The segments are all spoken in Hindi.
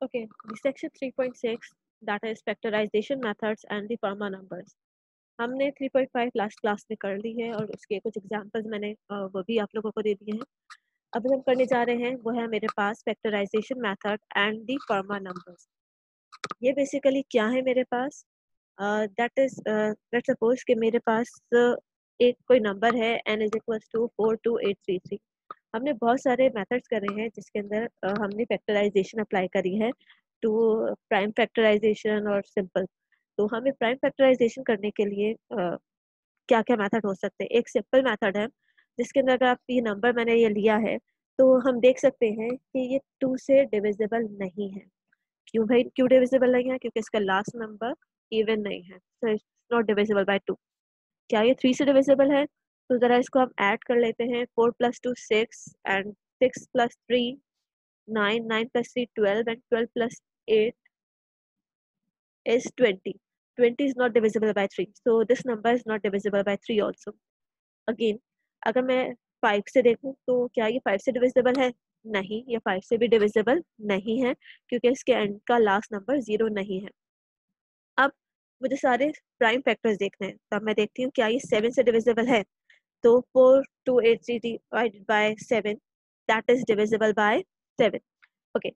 Okay, the section 3.6 that is factorization methods and the perma numbers. हमने 3.5 लास्ट क्लास में कर ली है और उसके कुछ एग्जांपल्स मैंने वो भी आप लोगों को दे दिए हैं। अब हम करने जा रहे हैं वो है मेरे पास factorization method and the Fermat numbers. ये बेसिकली क्या है मेरे पास? दैट इज लेट्स सपोज कि मेरे पास एक कोई नंबर है n इज इक्वल टू 42833। हमने बहुत सारे मेथड्स करे हैं जिसके अंदर हमने फैक्टराइजेशन अप्लाई करी है टू प्राइम फैक्टराइजेशन और सिंपल। तो हमें प्राइम फैक्टराइजेशन करने के लिए क्या क्या मेथड हो सकते हैं? एक सिंपल मेथड है जिसके अंदर अगर आप ये नंबर मैंने ये लिया है तो हम देख सकते हैं कि ये 2 से डिविजिबल नहीं है। क्यों भाई, क्यों डिविजिबल नहीं है? क्योंकि इसका लास्ट नंबर इवन नहीं है, so it's not divisible by 2। क्या ये 3 से डिविजिबल है? तो जरा इसको हम ऐड कर लेते हैं। 4 + 2 6 and 6 + 3 9, 9 + 3 12 and 12 + 8 is 20. 20 is not divisible by 3, so this number is not divisible by 3 also. Again, अगर मैं 5 से देखूं तो क्या ये 5 से डिविजिबल है? नहीं, ये 5 से भी डिविजिबल नहीं है क्योंकि इसके एंड का लास्ट नंबर 0 नहीं है। अब मुझे सारे प्राइम फैक्टर्स देखने हैं, तब मैं देखती हूँ क्या ये 7 से डिविजिबल है। तो 428 divided by 7 that is divisible by 7. Okay,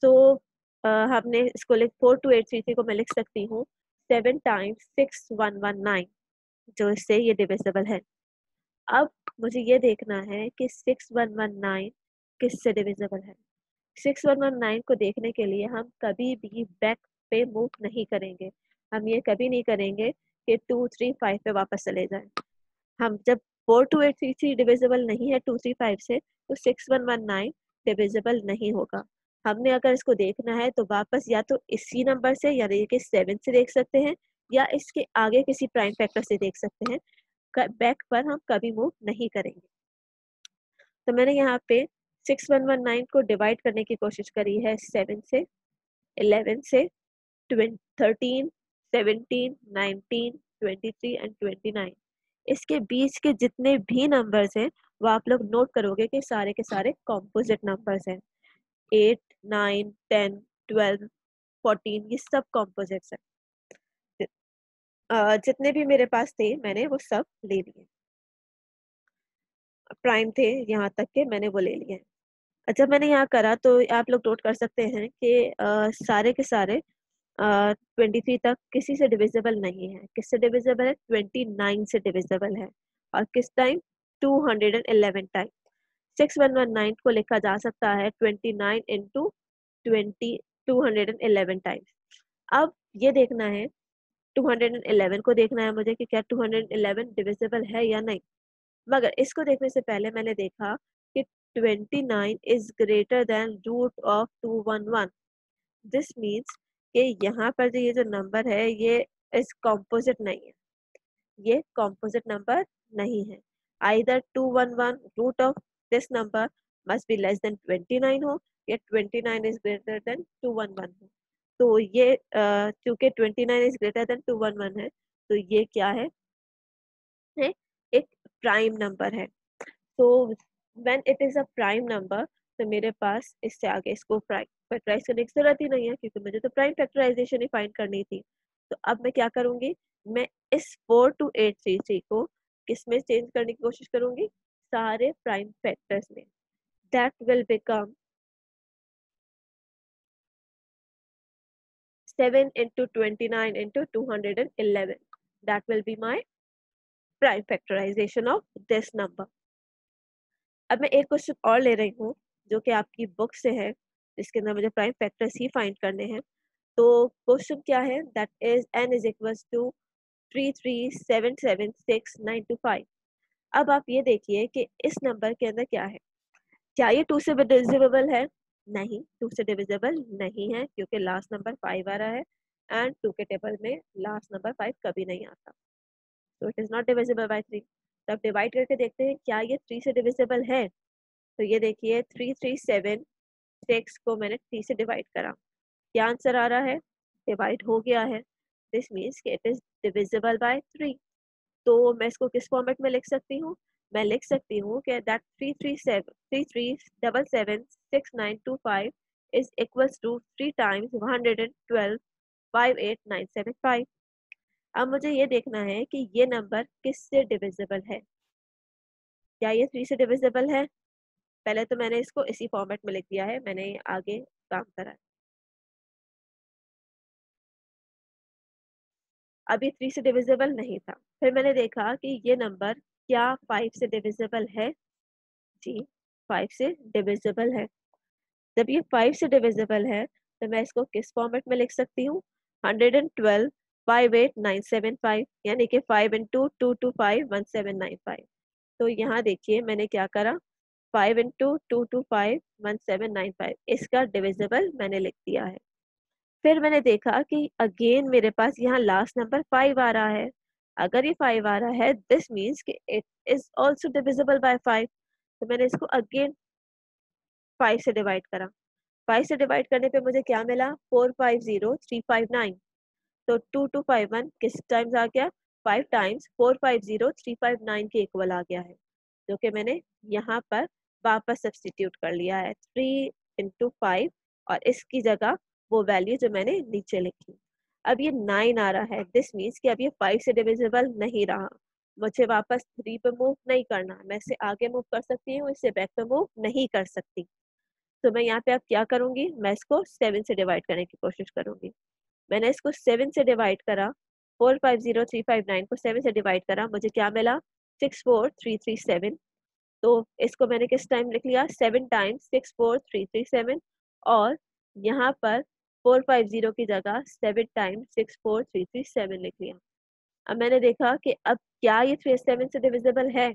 सो हमने इसको लिख 42833 को मैं लिख सकती हूँ 7 टाइम्स 6119, जो इससे ये डिविजिबल है। अब मुझे ये देखना है कि 6119 किससे डिविजिबल है। 6119 को देखने के लिए हम कभी भी बैक पे मूव नहीं करेंगे। हम ये कभी नहीं करेंगे कि 235 पे वापस चले जाएं। हम जब 42833 डिविजिबल नहीं है 235 से, तो 6119 डिविजिबल नहीं होगा। हमने अगर इसको देखना है तो वापस या तो इसी नंबर से यानी कि 7 से देख सकते हैं या इसके आगे किसी प्राइम फैक्टर से देख सकते हैं। बैक पर हम कभी मूव नहीं करेंगे। तो मैंने यहाँ पे 6119 को डिवाइड करने की कोशिश करी है 7 से, 11 से, 13, 17, 19, 23 एंड 29। इसके बीच के जितने भी नंबर्स हैं वो आप लोग नोट करोगे कि सारे के सारे कॉम्पोजिट नंबर्स हैं। 8, 9, 10, 12, 14 ये सब कॉम्पोजिट्स हैं। जितने भी मेरे पास थे मैंने वो सब ले लिए। प्राइम थे यहाँ तक के मैंने वो ले लिए। जब मैंने यहाँ करा तो आप लोग नोट कर सकते हैं कि सारे के सारे 23 तक किसी से डिविजिबल नहीं है। किससे डिविजिबल है? 29 से डिविजिबल है। और किस टाइम? 211 टाइम। 6119 को लिखा जा सकता है 29 इंटू 20 211 टाइम्स। अब ये देखना है 211 को देखना है मुझे कि क्या 211 डिविजिबल है या नहीं। मगर इसको देखने से पहले मैंने देखा कि 29 is greater than root of 211। This means कि यहाँ पर जो ये जो नंबर है ये इस कॉम्पोजिट नहीं है, ये कॉम्पोजिट नंबर नहीं है। Either 211 root of this number must be less than 29 हो या 29 इज ग्रेटर देन 211 हो। तो ये क्योंकि 29 इज ग्रेटर देन 211 है तो ये क्या है? एक प्राइम नंबर है। तो when it is a prime number तो मेरे पास इससे आगे इसको फैक्टराइज करने की जरूरत ही नहीं है क्योंकि मुझे तो प्राइम फैक्टराइजेशन ही फाइंड करनी थी। तो अब मैं क्या करूंगी? मैं इस 42833 को किस में चेंज करने की कोशिश करूंगी? सारे प्राइम फैक्टर्स में। That will become 7 into 29 into 211. That will be my prime factorization of this number. अब मैं एक क्वेश्चन और ले रही हूँ जो कि आपकी बुक से है जिसके अंदर मुझे प्राइम फैक्टर्स ही फाइंड करने हैं। तो क्वेश्चन क्या है? That is n is equals to 3377692 अब आप ये देखिए कि इस नंबर के अंदर क्या है। क्या ये 2 से डिविजिबल है? नहीं, 2 से डिविजिबल नहीं है क्योंकि लास्ट नंबर 5 आ रहा है एंड 2 के टेबल में लास्ट नंबर 5 कभी नहीं आता। तो it is not divisible by 3। तब डिवाइड करके देखते हैं क्या ये 3 से डिविजिबल है। तो ये देखिए 3376 को मैंने 3 से डिवाइड करा। क्या आंसर आ रहा है? डिवाइड हो गया है। दिस मीन्स कि इट इज डिविजिबल बाय 3। तो मैं इसको किस फॉर्मेट में लिख सकती हूँ? मैं लिख सकती हूँ कि that 33777692 is equals to 3 times 112,58975। अब मुझे ये देखना है कि ये नंबर किससे डिविजिबल है। क्या ये 3 से डिविजिबल है? पहले तो मैंने इसको इसी फॉर्मेट में लिख दिया है, मैंने आगे काम करा है। अभी 3 से डिविजिबल नहीं था। फिर मैंने देखा कि ये नंबर क्या 5 से डिविजिबल है? जी, 5 से डिविजिबल है। जब ये 5 से डिविजिबल है तो मैं इसको किस फॉर्मेट में लिख सकती हूँ? 112 58975, यानी कि 5 इंटू 225 1795। तो यहाँ देखिए मैंने क्या करा, 5 इंटू 225 1795 इसका डिविजिबल मैंने लिख दिया है। फिर मैंने देखा कि अगेन मेरे पास यहाँ लास्ट नंबर 5 आ रहा है। अगर ये 5 आ रहा है दिस मीन्स कि it is also divisible by 5। तो मैंने इसको अगेन 5 से डिवाइड करा। 5 से डिवाइड करने पे मुझे क्या मिला? 450359। तो 2251 किस टाइम्स आ गया? 5 टाइम्स 450359 के इक्वल आ गया है, जो कि मैंने यहाँ पर वापस सब्सटीट्यूट कर लिया है 3 इंटू 5, और इसकी जगह वो वैल्यू जो मैंने नीचे लिखी। अब ये 9 आ रहा है, दिस मीन्स कि अब ये 5 से डिविजिबल नहीं रहा। मुझे वापस 3 पे मूव नहीं करना, मैं इससे आगे मूव कर सकती हूँ, इससे बैक पे मूव नहीं कर सकती। तो मैं यहाँ पे अब क्या करूंगी, मैं इसको 7 से डिवाइड करने की कोशिश करूंगी। मैंने इसको 7 से डिवाइड करा, 450359 को 7 से डिवाइड करा, मुझे क्या मिला? 64337। तो इसको मैंने किस टाइम लिख लिया? 7 टाइम्स 64337, और यहाँ पर 450 की जगह 7 टाइम्स 64337 लिख लिया। अब मैंने देखा कि अब क्या ये 7 से डिविजिबल है?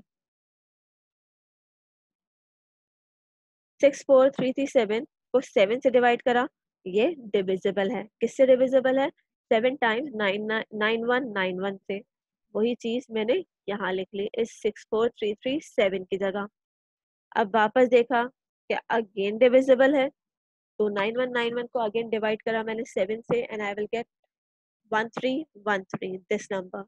64337 को 7 से डिवाइड करा, ये डिविजिबल है। किससे डिविजिबल है? 7 टाइम्स 9191 से। वही चीज मैंने यहाँ लिख ली इस 64337 की जगह। अब वापस देखा कि अगेन डिविजिबल है, तो 9191 को अगेन डिवाइड करा मैंने 7 से, and I will get 1313 this number.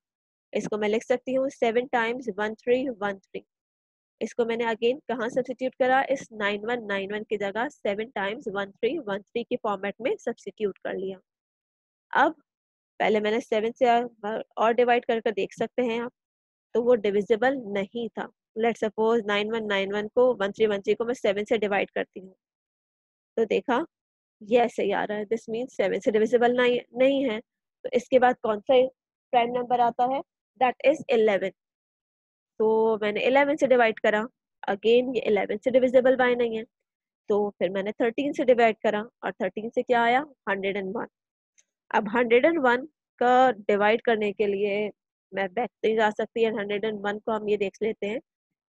इसको मैं लिख सकती हूँ 7 टाइम्स 1313। इसको मैंने अगेन कहाँ सब्सिट्यूट करा? इस 9191 की जगह 7 टाइम्स 1313 के फॉर्मेट में सब्सिट्यूट कर लिया। अब पहले मैंने 7 से और डिवाइड कर देख सकते हैं आप, तो वो डिविजिबल नहीं था। लेट सपोज 9191 को 1313 को मैं 7 से डिवाइड करती हूँ, तो देखा ये ऐसे ही आ रहा है, दिस मीन्स 7 से डिविजिबल नहीं है। तो इसके बाद कौन सा प्राइम नंबर आता है? That is 11। तो मैंने 11 से डिवाइड करा, अगेन ये 11 से डिविजिबल बाय नहीं है। तो फिर मैंने 13 से डिवाइड करा, और 13 से क्या आया? 101। अब 101 का डिवाइड करने के लिए मैं बैक नहीं जा सकती है। 101 को हम ये देख लेते हैं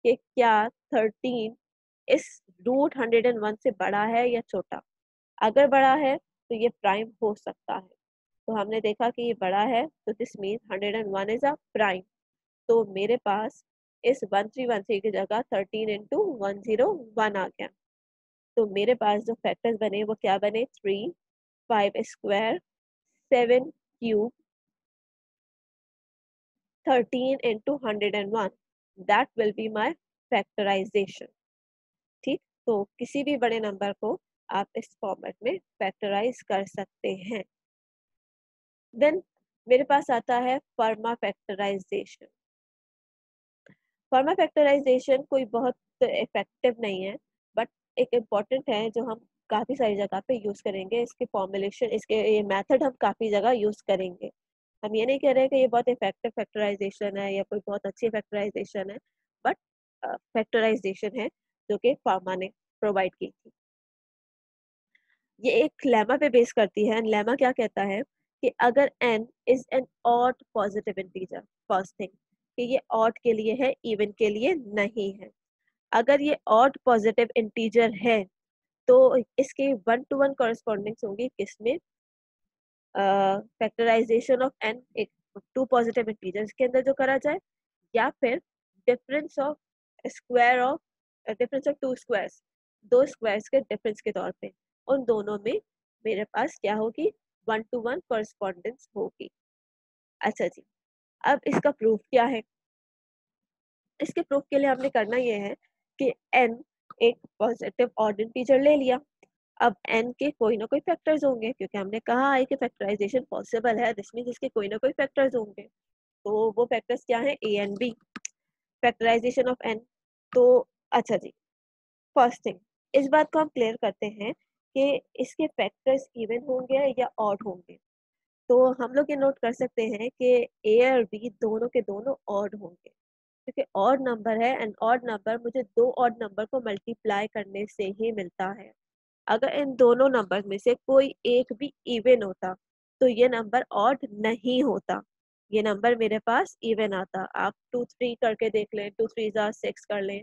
कि क्या 13 इस रूट 101 से बड़ा है या छोटा। अगर बड़ा है तो ये प्राइम हो सकता है। तो हमने देखा कि ये बड़ा है, तो this means 101 is a prime. तो मेरे पास इस 1313 की जगह 13 इंटू 101 आ गया। तो मेरे पास जो फैक्टर्स बने वो क्या बने? 3, 5 square, 7 cube, 13 into 101। That will be my factorization. ठीक, तो किसी भी बड़े नंबर को आप इस फॉर्मेट में फैक्टराइज कर सकते हैं। देन मेरे पास आता है फर्मा फैक्टराइजेशन। फर्मा फैक्टराइजेशन कोई बहुत इफेक्टिव नहीं है, बट एक इम्पॉर्टेंट है जो हम काफ़ी सारी जगह पे यूज़ करेंगे। इसके फॉर्मुलेशन, इसके ये मेथड हम काफ़ी जगह यूज़ करेंगे। हम ये नहीं कह रहे कि ये बहुत इफेक्टिव फैक्टराइजेशन है या कोई बहुत अच्छी फैक्टराइजेशन है, बट फैक्टराइजेशन है जो कि फार्मा ने प्रोवाइड की थी। ये एक लेमा पे बेस करती है। लेमा क्या कहता है कि अगर n is an odd positive integer, first thing कि ये ऑड के लिए है, इवन के लिए नहीं है। अगर ये ऑड पॉजिटिव इंटीजर है तो इसके 1 to 1 कॉरेस्पॉन्डिंग्स होंगी किसमें? फैक्टराइजेशन ऑफ n, एक टू पॉजिटिव इंटीजर्स के अंदर जो करा जाए, या फिर difference of square of difference of two squares, दो स्क्वायर्स के डिफरेंस के तौर पे, उन दोनों में मेरे पास क्या होगी? 1 to 1 कॉरेस्पॉन्डेंस होगी। अच्छा जी, अब इसका प्रूफ क्या है? इसके प्रूफ के लिए हमने करना ये है कि n एक पॉजिटिव ऑड इंटीजर ले लिया। अब n के कोई ना कोई फैक्टर्स होंगे, क्योंकि हमने कहा है कि फैक्टराइजेशन पॉसिबल है, दिस मीन्स इसके कोई ना कोई फैक्टर्स होंगे। तो वो फैक्टर्स क्या है, a and b, factorization of n। तो अच्छा जी, फर्स्ट थिंग इस बात को हम क्लियर करते हैं कि इसके फैक्टर्स इवन होंगे या ऑड होंगे। तो हम लोग ये नोट कर सकते हैं कि ए और बी दोनों के दोनों ऑड होंगे, क्योंकि ऑड नंबर है एंड ऑड नंबर मुझे दो ऑड नंबर को मल्टीप्लाई करने से ही मिलता है। अगर इन दोनों नंबर में से कोई एक भी इवन होता तो ये नंबर ऑड नहीं होता, ये नंबर मेरे पास इवन आता। आप 2 3 करके देख लें, 2 3 6 कर लें,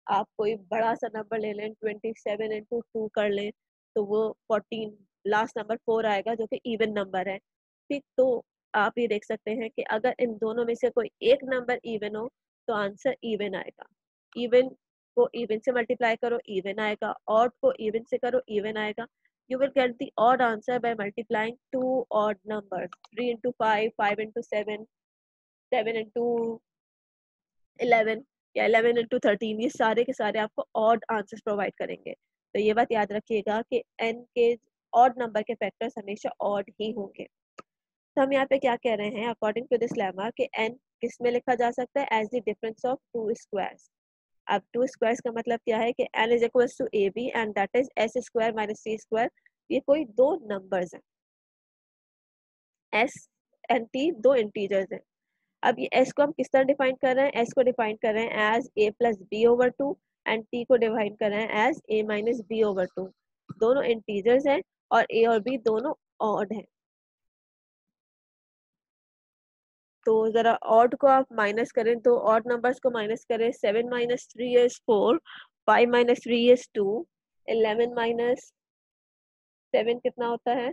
आप कोई बड़ा सा नंबर ले लें, 27 × 2 कर लें, तो वो 14, लास्ट नंबर 4 आएगा जो कि इवन नंबर है। ठीक, तो आप ये देख सकते हैं कि अगर इन दोनों में से कोई एक नंबर इवन हो तो आंसर इवन आएगा। इवन को इवन से मल्टीप्लाई करो, इवन आएगा। ऑड को इवन से करो, इवन आएगा। You will get the odd answer by multiplying two odd numbers, 3 × 5, 5 × 7, 7 × 11 या 11 × 13, ये सारे के सारे आपको ऑड आंसर्स प्रोवाइड करेंगे। तो ये बात याद रखिएगा कि n के ऑड नंबर के फैक्टर्स हमेशा ऑड ही होंगे। तो हम यहाँ पे क्या कह रहे हैं, अकॉर्डिंग टू दिस लेमा कि n किस में लिखा जा सकता है, as the difference of two squares. अब टू स्क्वायर्स का मतलब क्या है कि n is equals to A B and that is S square minus C square. ये कोई दो नंबर्स हैं, s एंड t दो इंटीजर्स हैं। अब ये s को हम किस तरह डिफाइन कर रहे हैं, s को डिफाइन कर रहे हैं as a plus B over two and t को डिफाइन कर रहे हैं as a minus B over two. दोनों इंटीजर्स हैं और a और b दोनों ऑड हैं। तो जरा ऑड को आप माइनस करें, तो ऑड नंबर्स को माइनस करें, 7 - 3 इज 4, 5 - 3 इज 2, 11 - 7 कितना होता है,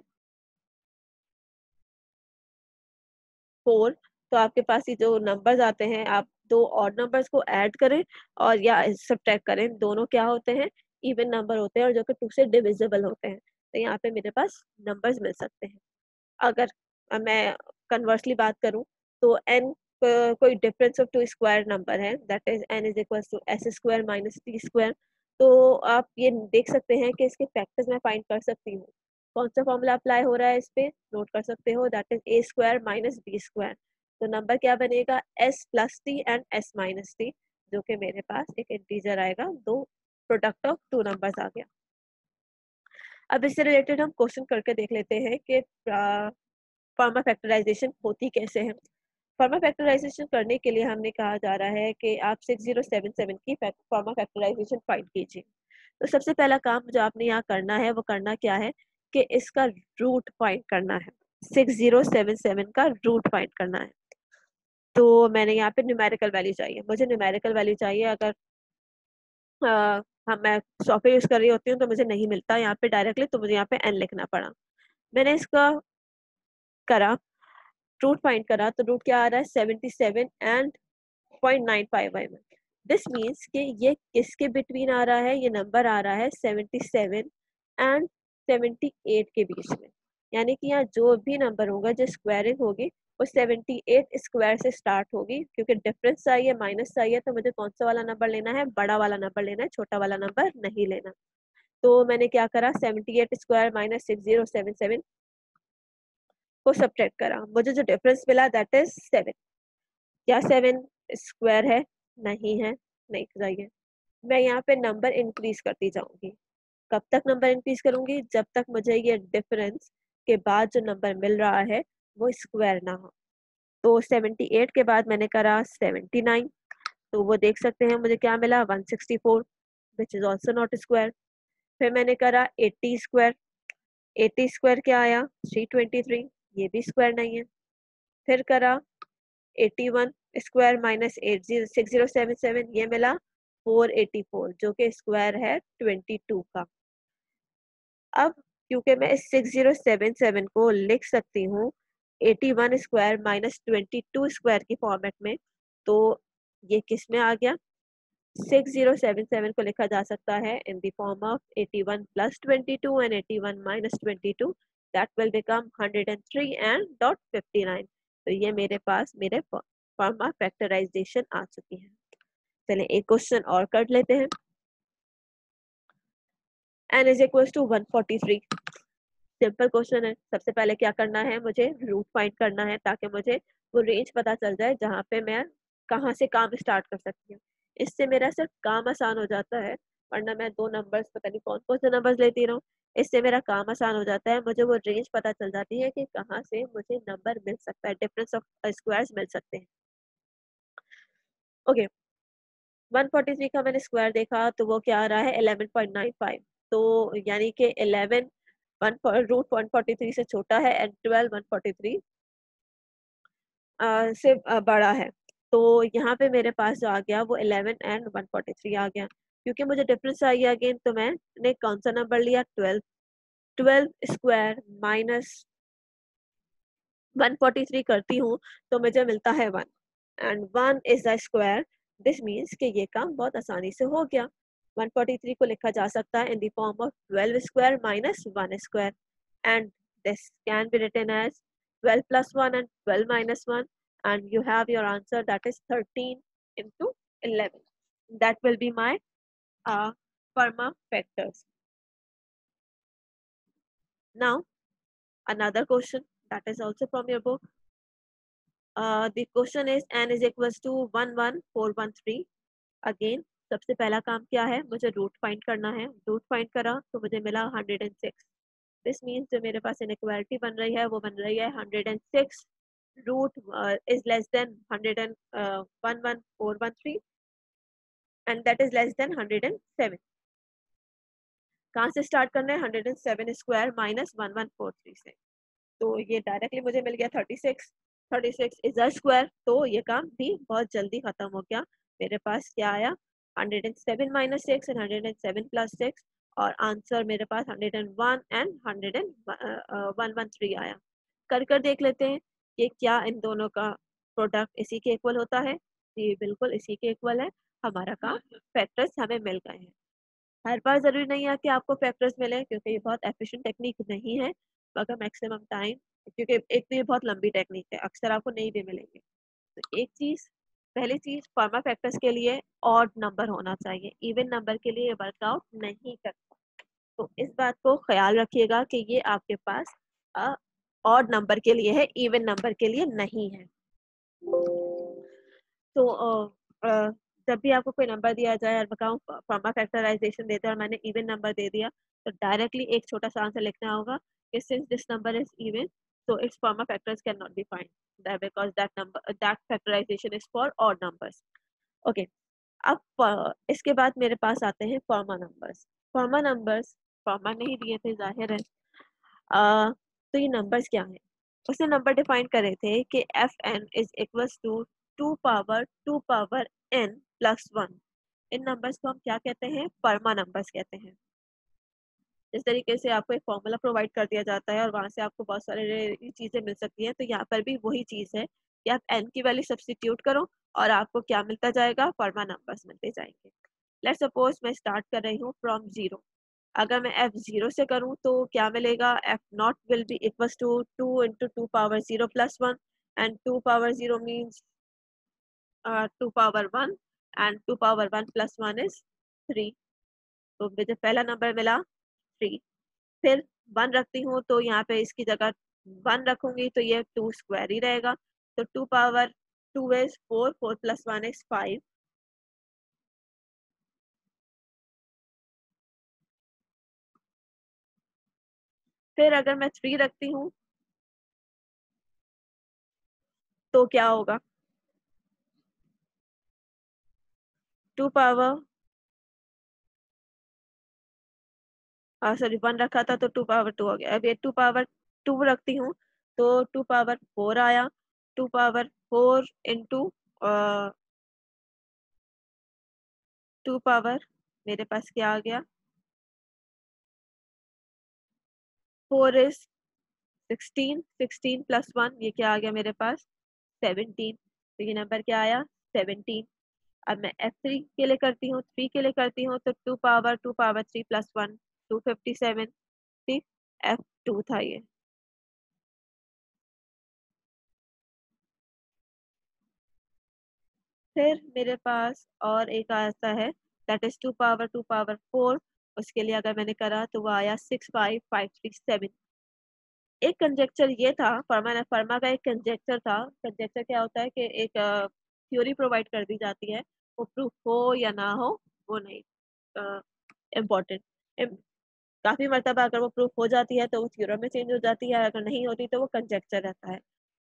4। तो आपके पास ये जो नंबर्स आते हैं, आप दो ऑड नंबर्स को ऐड करें और या सब्ट्रैक्ट करें, दोनों क्या होते हैं, इवन नंबर होते हैं और जो कि 2 से डिविजिबल होते हैं। तो यहाँ पे मेरे पास नंबर्स मिल सकते हैं। अगर मैं कन्वर्सली बात करूं तो n कोई difference of two square number है, that is n is equal to S square minus T square. तो आप ये देख सकते हैं कि इसके फैक्टर्स मैं फाइंड कर सकती हूँ। कौन सा फॉर्मूला अप्लाई हो रहा है इस पे, नोट कर सकते हो, that is A square minus B square. तो नंबर क्या बनेगा, s plus T and s minus T, जो कि मेरे पास एक इंटीजर आएगा, दो प्रोडक्ट ऑफ टू नंबर्स आ गया। अब इससे रिलेटेड हम क्वेश्चन करके देख लेते हैं कि फॉर्मा फैक्टराइजेशन होती कैसे है। फॉर्मा फैक्टराइजेशन करने के लिए हमने कहा जा रहा है कि आप 6077 की फॉर्मा फैक्टराइजेशन फाइंड कीजिए। तो सबसे पहला काम जो आपने यहाँ करना है वो करना क्या है कि इसका रूट फाइंड करना है, 6077 का रूट फाइंड करना है। तो मैंने यहाँ पे न्यूमेरिकल वैल्यू चाहिए, मुझे न्यूमेरिकल वैल्यू चाहिए। अगर मैं सॉफ्टवेयर यूज कर रही होती हूँ तो मुझे नहीं मिलता यहाँ पे डायरेक्टली, तो मुझे यहाँ पे एन लिखना पड़ा। मैंने इसका करा, रूट फाइंड करा, तो रूट क्या आ रहा है, 77 एंड 0.95 दिस मीन्स कि ये किसके बिटवीन आ रहा है, ये नंबर आ रहा है 77 एंड 78 के बीच में। यानी कि यहाँ जो भी नंबर होगा जो स्क्वायरिंग होगी वो 78 स्क्वायर से स्टार्ट होगी, क्योंकि डिफरेंस चाहिए, माइनस चाहिए, तो मुझे कौन सा वाला नंबर लेना है, बड़ा वाला नंबर लेना है, छोटा वाला नंबर नहीं लेना। तो मैंने क्या करा, 78 स्क्वायर माइनस 6077 को सब्ट्रैक्ट करा, मुझे जो डिफरेंस मिला दैट इज 7। क्या 7 स्क्वायर है, नहीं है, नहीं चाहिए। मैं यहाँ पे नंबर इंक्रीज करती जाऊंगी। कब तक नंबर इंक्रीज करूंगी, जब तक मुझे ये डिफरेंस के बाद जो नंबर मिल रहा है वो स्क्वायर ना हो। तो 78 के बाद मैंने करा 79, तो वो देख सकते हैं मुझे क्या मिला, 164 which is also not square. फिर मैंने करा 80 स्क्वायर, 80 स्क्वायर क्या आया, 323, ये भी स्क्वायर नहीं है। फिर करा 81 स्क्वायर माइनस 6077, ये मिला 484, जो कि स्क्वायर है 22 का। अब क्योंकि मैं इस 6077 को लिख सकती हूँ 81 स्क्वायर माइनस 22 स्क्वायर की फॉर्मेट में, तो ये किस में आ गया, 6077 को लिखा जा सकता है in the form of 81 plus 22 and 81 minus 22, that will become 103 and dot 59। तो ये मेरे पास मेरे फॉर्मा फैक्टराइजेशन आ चुकी है। चलिए एक क्वेश्चन और कर लेते हैं। n is equal to 143। Simple question है। सबसे पहले क्या करना है, मुझे रूट फाइंड करना है ताकि मुझे वो रेंज पता चल जाए जहाँ पे मैं कहाँ से काम स्टार्ट कर सकती हूँ। इससे मेरा सिर्फ काम आसान हो जाता है, वरना मैं दो नंबर्स पता नहीं कौन कौन से नंबर्स लेती रहूँ। इससे मेरा काम आसान हो जाता है, मुझे वो रेंज पता चल जाती है कि कहाँ से मुझे नंबर मिल सकता है, डिफरेंस ऑफ स्क्वायर्स मिल सकते हैं। ओके, 143 का मैंने स्क्वायर देखा तो वो क्या आ रहा है 11.95। तो यानी कि 11 रूट 143 से छोटा है एंड 12 143 से बड़ा है। तो यहाँ पे मेरे पास जो आ गया वो 11 एंड 143 आ गया। क्योंकि मुझे डिफरेंस चाहिए अगेन, तो मैंने कौन सा नंबर लिया 12। 12 स्क्वायर माइनस 143 करती हूँ तो मुझे मिलता है 1 and 1 is the square. This means कि ये काम बहुत आसानी से हो गया। 143 को लिखा जा सकता है in the form of 12 square minus 1 square and this can be written as 12 plus 1 and 12 minus 1 and you have your answer, that is 13 into 11. That will be my Fermat factors. Now another question that is also from your book. The question is n is equals to 11413. Again सबसे पहला काम क्या है, मुझे रूट फाइंड करना है। रूट फाइंड करा तो मुझे मिला 106। दिस मीन्स जो मेरे पास इनइक्वालिटी बन रही है वो बन रही है 106 root is less than 11413 and that is less than 107। कहाँ से स्टार्ट करना है, 107 स्क्वायर माइनस 1143 से। तो ये डायरेक्टली मुझे मिल गया 36। 36 इज अ स्क्वायर, तो ये काम भी बहुत जल्दी खत्म हो गया। मेरे पास क्या आया 107 माइनस 6 एंड 107 प्लस 6 और आंसर मेरे पास 101 एंड 113 आया। कर कर देख लेते हैं कि क्या इन दोनों का प्रोडक्ट इसी के इक्वल होता है। जी बिल्कुल इसी के इक्वल है। हमारा काम फैक्टर्स हमें मिल गए हैं। हर बार ज़रूरी नहीं है कि आपको फैक्टर्स मिले, क्योंकि ये बहुत एफिशिएंट टेक्निक नहीं है, मगर मैक्सिमम टाइम, क्योंकि एक तो ये बहुत लंबी टेक्निक है, अक्सर आपको नहीं भी मिलेंगे। तो एक चीज़, पहली चीज़ फॉर्मा फैक्टर्स के लिए ऑड नंबर होना चाहिए, इवन नंबर के लिए वर्कआउट नहीं करता। तो इस बात को ख्याल रखिएगा कि ये आपके पास ऑड नंबर के लिए है, इवन नंबर के लिए नहीं है। तो जब भी आपको कोई नंबर दिया जाए और बताऊँ फॉर्मा फैक्टराइजेशन देते हैं और मैंने इवन नंबर दे दिया, तो डायरेक्टली एक छोटा सा आंसर लिखना होगा कि since this number is even so its former factors cannot be find that because that factorization is for odd numbers. Okay, अब इसके बाद मेरे पास आते हैं फॉर्मा नंबर्स। फॉर्मा नंबर्स फॉर्मा नहीं दिए थे जाहिर है। तो ये नंबर्स क्या हैं, उसने नंबर डिफाइन करे थे कि F N is equals to 2 power n plus 1। इन नंबर्स को हम क्या कहते हैं, फॉर्मा नंबर्स कहते हैं। इस तरीके से आपको एक फॉर्मूला प्रोवाइड कर दिया जाता है और वहाँ से आपको बहुत सारे चीज़ें मिल सकती हैं। तो यहाँ पर भी वही चीज़ है कि आप n की वैल्यू सब्स्टिट्यूट करो और आपको क्या मिलता जाएगा, फॉर्मा नंबर्स मिलते जाएंगे। लेट्स सपोज मैं स्टार्ट कर रही हूँ फ्रॉम 0। अगर मैं f0 से करूँ तो क्या मिलेगा, f not will be equals to 2 into 2 power 0 plus 1 and 2 power 0 means 2 power 1 and 2 power 1 plus 1 is 3। तो मुझे पहला नंबर मिला 3। फिर 1 रखती हूँ तो यहाँ पे इसकी जगह 1 रखूंगी तो ये 2 स्क्वायर ही रहेगा। तो 2 पावर 2 इज 4, 4 प्लस 1 इज 5। फिर अगर मैं 3 रखती हूँ तो क्या होगा, 2 पावर सॉरी 1 रखा था तो 2 पावर 2 हो गया। अब ये 2 पावर 2 रखती हूँ तो 2 पावर 4 आया। 2 पावर 4 इंटू 2 पावर मेरे पास क्या आ गया, 4 इज 16। 16 प्लस 1 ये क्या आ गया मेरे पास 17। तो ये नंबर क्या आया 17। अब मैं F3 के लिए करती हूँ, 3 के लिए करती हूँ तो 2 पावर 3 प्लस 1 257। ठीक, F2 था ये। फिर मेरे पास और एक आता है दैट इज 2 पावर 4। उसके लिए अगर मैंने करा तो वो आया 65537। एक कंजेक्चर ये था, फर्मा का एक कंजेक्चर था। कंजेक्चर क्या होता है कि एक थ्योरी प्रोवाइड कर दी जाती है, वो प्रूफ हो या ना हो वो नहीं इम्पोर्टेंट। काफ़ी मर्तबा अगर वो प्रूफ हो जाती है तो वो थ्योरम में चेंज हो जाती है, अगर नहीं होती तो वो कंजेक्चर रहता है।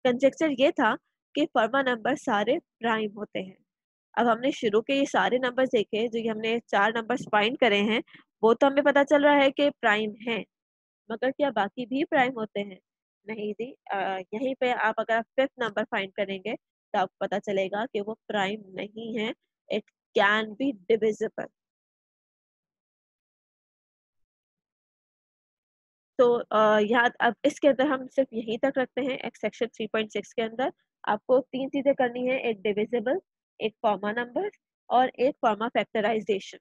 कंजेक्चर ये था कि फर्मा नंबर सारे प्राइम होते हैं। अब हमने शुरू के ये सारे नंबर्स देखे, जो ये हमने 4 नंबर्स फाइंड करे हैं, वो तो हमें पता चल रहा है कि प्राइम हैं, मगर क्या बाकी भी प्राइम होते हैं? नहीं जी। यहीं पे आप अगर 5th नंबर फाइंड करेंगे, तो आपको पता चलेगा कि वो प्राइम नहीं है, इट कैन बी डिविजिबल। तो यहाँ अब इसके अंदर हम सिर्फ यहीं तक रखते हैं, एक सेक्शन 3.6 के अंदर आपको 3 चीज़ें करनी है, एक डिविजिबल, एक कॉमा नंबर और एक कॉमा फैक्टराइज़ेशन।